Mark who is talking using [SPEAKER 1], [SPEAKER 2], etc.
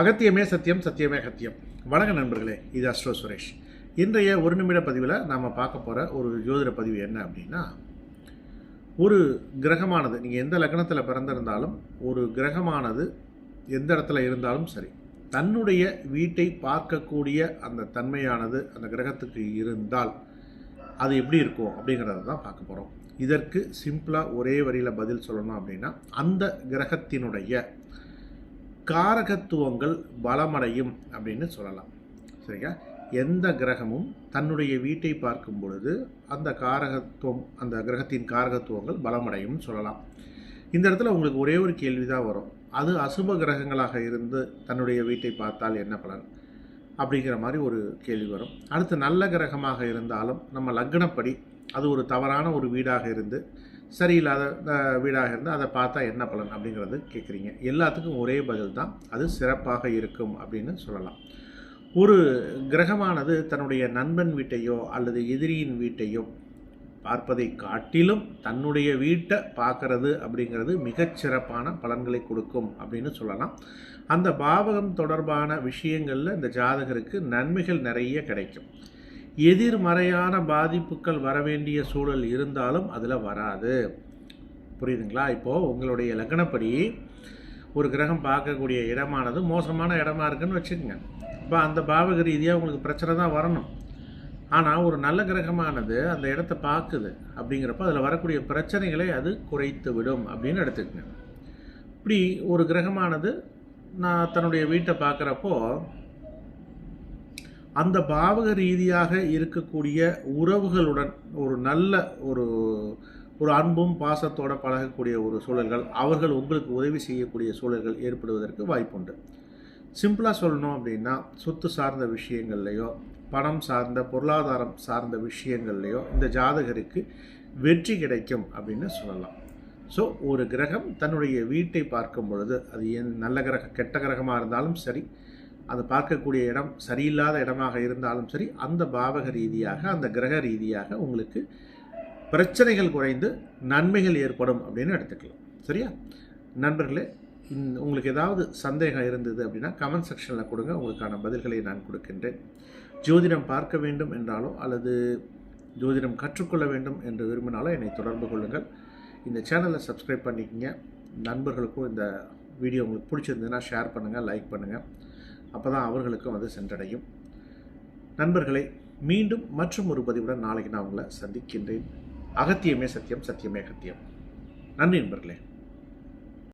[SPEAKER 1] அகத்தியமே சத்தியம், சத்தியமே அகத்தியம். வணக்கம் நண்பர்களே, இது அஸ்ட்ரோ சுரேஷ். இன்றைய ஒரு நிமிட பதிவில் நாம் பார்க்க போகிற ஒரு ஜோதிட பதிவு என்ன அப்படின்னா, ஒரு கிரகமானது, நீங்கள் எந்த லக்னத்தில் பிறந்திருந்தாலும் ஒரு கிரகமானது எந்த இடத்துல இருந்தாலும் சரி, தன்னுடைய வீட்டை பார்க்கக்கூடிய அந்த தன்மையானது அந்த கிரகத்துக்கு இருந்தால் அது எப்படி இருக்கும் அப்படிங்கிறத தான் பார்க்க போகிறோம். இதற்கு சிம்பிளாக ஒரே வரியில் பதில் சொல்லணும் அப்படின்னா, அந்த கிரகத்தினுடைய காரகத்துவங்கள் பலமடையும் அப்படின்னு சொல்லலாம். சரிங்க, எந்த கிரகமும் தன்னுடைய வீட்டை பார்க்கும் பொழுது அந்த கிரகத்தின் காரகத்துவங்கள் பலமடையும் சொல்லலாம். இந்த இடத்துல உங்களுக்கு ஒரே ஒரு கேள்வி தான் வரும், அது அசுப கிரகங்களாக இருந்து தன்னுடைய வீட்டை பார்த்தால் என்ன பலன் அப்படிங்கிற மாதிரி ஒரு கேள்வி வரும். அடுத்து நல்ல கிரகமாக இருந்தாலும் நம்ம லக்னப்படி அது ஒரு தவறான ஒரு வீடாக இருந்து சரியில்லாத வீடாக இருந்தால் அதை பார்த்தா என்ன பலன் அப்படிங்கிறது கேட்குறீங்க. எல்லாத்துக்கும் ஒரே பதில் தான், அது சிறப்பாக இருக்கும் அப்படின்னு சொல்லலாம். ஒரு கிரகமானது தன்னுடைய நண்பன் வீட்டையோ அல்லது எதிரியின் வீட்டையோ பார்ப்பதை காட்டிலும் தன்னுடைய வீட்டை பார்க்கறது அப்படிங்கிறது மிகச்சிறப்பான பலன்களை கொடுக்கும் அப்படின்னு சொல்லலாம். அந்த பாவகம் தொடர்பான விஷயங்களில் இந்த ஜாதகருக்கு நன்மைகள் நிறைய கிடைக்கும். எதிர்மறையான பாதிப்புகள் வர வேண்டிய சூழல் இருந்தாலும் அதில் வராது. புரியுதுங்களா? இப்போது உங்களுடைய லக்னப்படி ஒரு கிரகம் பார்க்கக்கூடிய இடமானது மோசமான இடமா இருக்குன்னு வச்சுக்கோங்க. இப்போ அந்த பாவக ரீதியாக உங்களுக்கு பிரச்சனை தான் வரணும். ஆனால் ஒரு நல்ல கிரகமானது அந்த இடத்த பார்க்குது அப்படிங்கிறப்ப அதில் வரக்கூடிய பிரச்சனைகளை அது குறைத்து விடும் அப்படின்னு எடுத்துக்கங்க. இப்படி ஒரு கிரகமானது நான் தன்னுடைய வீட்டை பார்க்குறப்போ அந்த பாவக ரீதியாக இருக்கக்கூடிய உறவுகளுடன் ஒரு நல்ல ஒரு அன்பும் பாசத்தோடு பழகக்கூடிய ஒரு சூழல்கள், அவர்கள் உங்களுக்கு உதவி செய்யக்கூடிய சூழல்கள் ஏற்படுவதற்கு வாய்ப்புண்டு. சிம்பிளாக சொல்லணும் அப்படின்னா, சொத்து சார்ந்த விஷயங்கள்லையோ பணம் சார்ந்த பொருளாதாரம் சார்ந்த விஷயங்கள்லையோ இந்த ஜாதகருக்கு வெற்றி கிடைக்கும் அப்படின்னு சொல்லலாம். ஸோ ஒரு கிரகம் தன்னுடைய வீட்டை பார்க்கும் பொழுது அது நல்ல கிரகம் கெட்ட கிரகமாக இருந்தாலும் சரி, அது பார்க்கக்கூடிய இடம் சரியில்லாத இடமாக இருந்தாலும் சரி, அந்த பாவக ரீதியாக அந்த கிரக ரீதியாக உங்களுக்கு பிரச்சனைகள் குறைந்து நன்மைகள் ஏற்படும் அப்படின்னு எடுத்துக்கலாம். சரியா நண்பர்களே, உங்களுக்கு ஏதாவது சந்தேகம் இருந்தது அப்படின்னா கமெண்ட் செக்ஷனில் கொடுங்க, உங்களுக்கான பதில்களை நான் கொடுக்கின்றேன். ஜோதிடம் பார்க்க வேண்டும் என்றாலோ அல்லது ஜோதிடம் கற்றுக்கொள்ள வேண்டும் என்று விரும்பினாலோ என்னை தொடர்பு கொள்ளுங்கள். இந்த சேனலை சப்ஸ்கிரைப் பண்ணிக்கங்க. நண்பர்களுக்கும் இந்த வீடியோ உங்களுக்கு பிடிச்சிருந்ததுன்னா ஷேர் பண்ணுங்கள், லைக் பண்ணுங்கள். அப்போ தான் அவர்களுக்கும் அது சென்றடையும். நண்பர்களை, மீண்டும் மற்றும் ஒரு பதிவுடன் நாளைக்கு நான் உங்களை சந்திக்கின்றேன். அகத்தியமே சத்தியம், சத்தியமே அகத்தியம். நன்றி நண்பர்களே.